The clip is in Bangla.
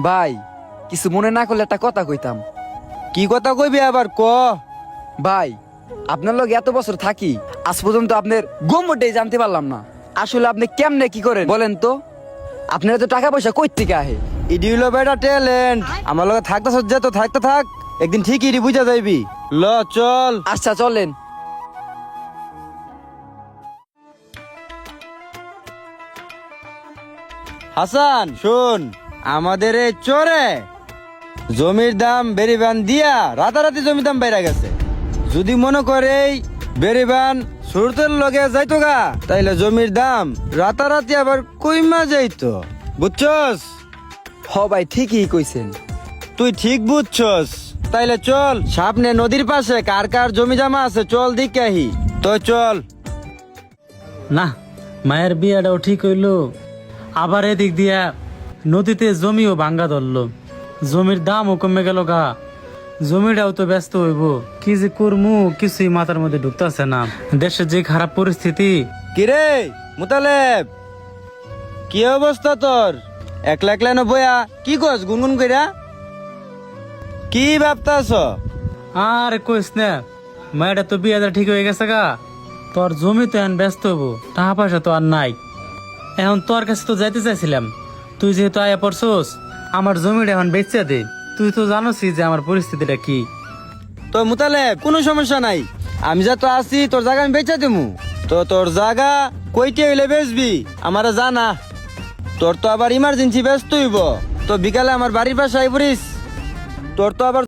ভাই কিছু মনে না করলে একটা কথা কইতাম। কি কথা কইবি আবার ক। ভাই আপনার লগে এত বছর থাকি, আজ পর্যন্ত আপনার গোমটাই জানতে পারলাম না। আসলে আপনি কেমনে কি করেন বলেন তো? আপনার তো টাকা পয়সা কই থেকে আহে? ইডি হইলো বেটা ট্যালেন্ট। আমার লগে থাকতে সজ্জা তো থাকতে থাক, একদিন ঠিকই ইডি বুঝা যাইবি। ল চল। আচ্ছা চলেন। হাসান শোন, আমাদের এই চরে জমির দাম বেরিবান দিয়া রাতারাতি জমির দাম বেড়ে গেছে। যদি মনে করে এই বেরিবান সুরতের লগে যাইতো গা, তাইলে জমির দাম রাতারাতি আবার কইমা যাইতো, বুঝছস? হ ভাই ঠিকই কইছেন। তুই ঠিক বুঝছস। তাইলে চল, সামনে নদীর পাশে কার কার জমি জমা আছে চল দিকে আহি। তো চল। না, মায়ের বিয়াটাও ঠিক হইলো, আবার এদিক দিয়া নদীতে জমিও ভাঙ্গা ধরলো, জমির দামও কমে গেল গা, জমিটাও তো ব্যস্ত হইব। কি যে করমু কিছুই মাথার মধ্যে ঢুকতেছে না। দেশের যে খারাপ পরিস্থিতি। কিরে মুতালেব, কি অবস্থা তোর? একলা একলা না বয়া কি কস গুনগুন কইরা? কি ভাবতাছ? আর কইস না, মায়েরা তো বিয়াটা ঠিক হয়ে গেছে গা, তোর জমি তো এখন ব্যস্ত হইব, টাকা পয়সা তো আর নাই। এখন তোর কাছে তো যাইতে চাইছিলাম, তুই যেহেতু আয়া পড়ছস, আমার জমিটা এখন বেচা দে। তুই তো জানোসই যে আমার পরিস্থিতিটা কি। তো মুতালেব কোনো সমস্যা নাই, আমি যা তো আছি তোর জায়গা আমি বেচা দিমু। তো তোর জায়গা কইতে হইলে বেচবি আমারে জানা। তোর তো আবার ইমার্জেন্সি ব্যস্ত হইব, তো বিকালে আমার বাড়ির পাশে আইবরিস। তোর তো আবার